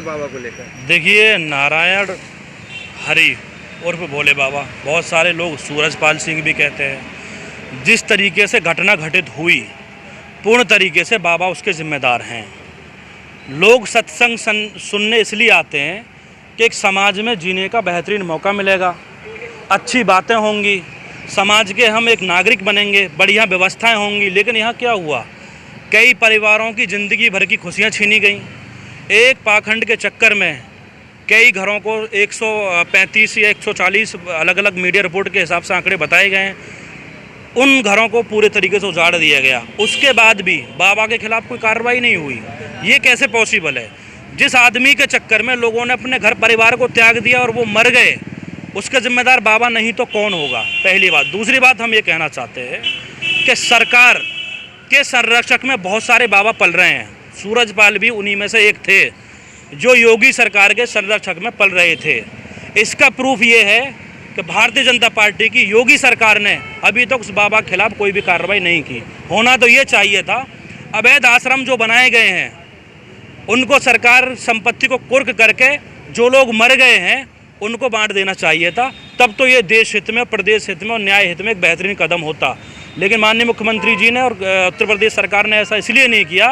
बाबा को लेकर? देखिए, नारायण हरि उर्फ भोले बाबा, बहुत सारे लोग सूरजपाल सिंह भी कहते हैं। जिस तरीके से घटना घटित हुई, पूर्ण तरीके से बाबा उसके जिम्मेदार हैं। लोग सत्संग सुनने इसलिए आते हैं कि एक समाज में जीने का बेहतरीन मौका मिलेगा, अच्छी बातें होंगी, समाज के हम एक नागरिक बनेंगे, बढ़िया व्यवस्थाएं होंगी। लेकिन यहाँ क्या हुआ, कई परिवारों की ज़िंदगी भर की खुशियाँ छीनी गई। एक पाखंड के चक्कर में कई घरों को 135 या 140 अलग अलग मीडिया रिपोर्ट के हिसाब से आंकड़े बताए गए हैं, उन घरों को पूरे तरीके से उजाड़ दिया गया। उसके बाद भी बाबा के खिलाफ कोई कार्रवाई नहीं हुई। ये कैसे पॉसिबल है? जिस आदमी के चक्कर में लोगों ने अपने घर परिवार को त्याग दिया और वो मर गए, उसका जिम्मेदार बाबा नहीं तो कौन होगा? पहली बात। दूसरी बात, हम ये कहना चाहते हैं कि सरकार के संरक्षक में बहुत सारे बाबा पल रहे हैं। सूरजपाल भी उन्हीं में से एक थे जो योगी सरकार के संरक्षक में पल रहे थे। इसका प्रूफ ये है कि भारतीय जनता पार्टी की योगी सरकार ने अभी तक उस बाबा के खिलाफ कोई भी कार्रवाई नहीं की। होना तो ये चाहिए था। अवैध आश्रम जो बनाए गए हैं, उनको सरकार संपत्ति को कुर्क करके जो लोग मर गए हैं उनको बांट देना चाहिए था। तब तो ये देश हित में, प्रदेश हित में और न्याय हित में एक बेहतरीन कदम होता। लेकिन माननीय मुख्यमंत्री जी ने और उत्तर प्रदेश सरकार ने ऐसा इसलिए नहीं किया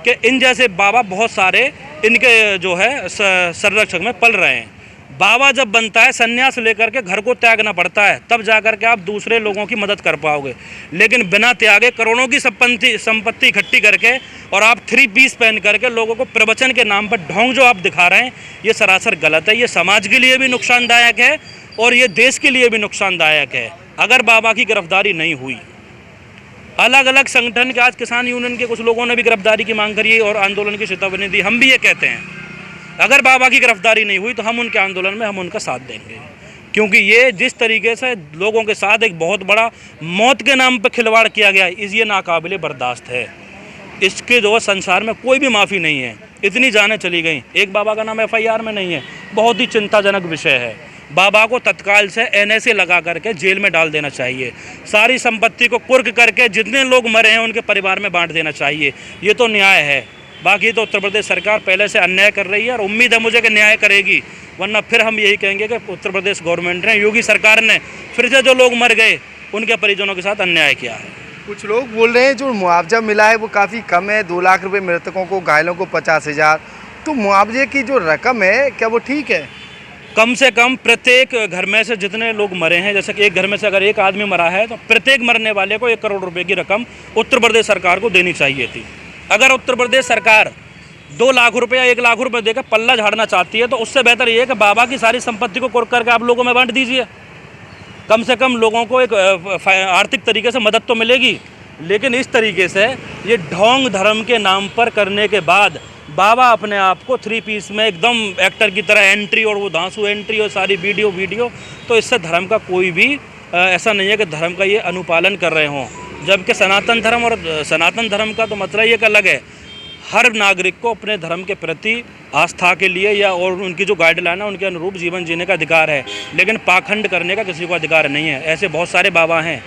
कि इन जैसे बाबा बहुत सारे इनके जो है संरक्षक में पल रहे हैं। बाबा जब बनता है, संन्यास लेकर के घर को त्यागना पड़ता है, तब जाकर के आप दूसरे लोगों की मदद कर पाओगे। लेकिन बिना त्यागे करोड़ों की संपत्ति इकट्ठी करके और आप 3 पीस पहन करके लोगों को प्रवचन के नाम पर ढोंग जो आप दिखा रहे हैं, ये सरासर गलत है। ये समाज के लिए भी नुकसानदायक है और ये देश के लिए भी नुकसानदायक है। अगर बाबा की गिरफ्तारी नहीं हुई, अलग अलग संगठन के, आज किसान यूनियन के कुछ लोगों ने भी गिरफ्तारी की मांग करी और आंदोलन की चेतावनी दी। हम भी ये कहते हैं, अगर बाबा की गिरफ्तारी नहीं हुई तो हम उनके आंदोलन में हम उनका साथ देंगे, क्योंकि ये जिस तरीके से लोगों के साथ एक बहुत बड़ा मौत के नाम पर खिलवाड़ किया गया, ये नाकाबिले बर्दाश्त है। इसके जो संसार में कोई भी माफ़ी नहीं है। इतनी जानें चली गई, एक बाबा का नाम FIR में नहीं है। बहुत ही चिंताजनक विषय है। बाबा को तत्काल से NSA लगा करके जेल में डाल देना चाहिए। सारी संपत्ति को कुर्क करके जितने लोग मरे हैं उनके परिवार में बांट देना चाहिए। ये तो न्याय है। बाकी तो उत्तर प्रदेश सरकार पहले से अन्याय कर रही है और उम्मीद है मुझे कि न्याय करेगी, वरना फिर हम यही कहेंगे कि उत्तर प्रदेश गवर्नमेंट ने, योगी सरकार ने फिर से जो लोग मर गए उनके परिजनों के साथ अन्याय किया है। कुछ लोग बोल रहे हैं जो मुआवजा मिला है वो काफ़ी कम है, 2 लाख रुपए मृतकों को, घायलों को 50,000। तो मुआवजे की जो रकम है क्या वो ठीक है? कम से कम प्रत्येक घर में से जितने लोग मरे हैं, जैसे कि एक घर में से अगर एक आदमी मरा है तो प्रत्येक मरने वाले को 1 करोड़ रुपए की रकम उत्तर प्रदेश सरकार को देनी चाहिए थी। अगर उत्तर प्रदेश सरकार 2 लाख रुपये या 1 लाख रुपए देकर पल्ला झाड़ना चाहती है तो उससे बेहतर ये है कि बाबा की सारी संपत्ति को कुर्क करके आप लोगों में बांट दीजिए। कम से कम लोगों को एक आर्थिक तरीके से मदद तो मिलेगी। लेकिन इस तरीके से ये ढोंग धर्म के नाम पर करने के बाद बाबा अपने आप को 3 पीस में एकदम एक्टर की तरह एंट्री और वो धांसू एंट्री और सारी वीडियो, तो इससे धर्म का कोई भी ऐसा नहीं है कि धर्म का ये अनुपालन कर रहे हों। जबकि सनातन धर्म का तो मतलब एक अलग है। हर नागरिक को अपने धर्म के प्रति आस्था के लिए या और उनकी जो गाइडलाइन है उनके अनुरूप जीवन जीने का अधिकार है, लेकिन पाखंड करने का किसी को अधिकार नहीं है। ऐसे बहुत सारे बाबा हैं।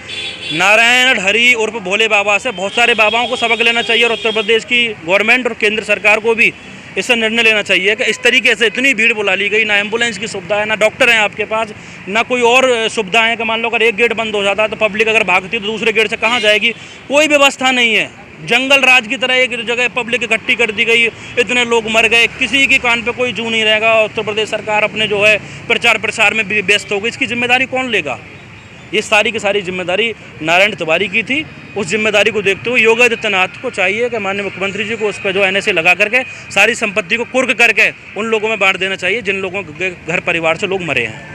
नारायण हरि उर्फ भोले बाबा से बहुत सारे बाबाओं को सबक लेना चाहिए और उत्तर प्रदेश की गवर्नमेंट और केंद्र सरकार को भी इससे निर्णय लेना चाहिए कि इस तरीके से इतनी भीड़ बुला ली गई, ना एम्बुलेंस की सुविधा है, ना डॉक्टर हैं आपके पास, ना कोई और सुविधाएं है कि मान लो अगर एक गेट बंद हो जाता है तो पब्लिक अगर भागती तो दूसरे गेट से कहाँ जाएगी? कोई व्यवस्था नहीं है। जंगल राज की तरह एक जगह पब्लिक इकट्ठी कर दी गई, इतने लोग मर गए, किसी की कान पे कोई जू नहीं रहेगा। उत्तर प्रदेश सरकार अपने जो है प्रचार प्रसार में भी व्यस्त हो गई। इसकी जिम्मेदारी कौन लेगा? ये सारी की सारी जिम्मेदारी नारायण तिवारी की थी। उस जिम्मेदारी को देखते हुए योगी आदित्यनाथ को चाहिए कि माननीय मुख्यमंत्री जी को उस पर जो NSA लगा करके सारी संपत्ति को कुर्क करके उन लोगों में बांट देना चाहिए जिन लोगों के घर परिवार से लोग मरे हैं।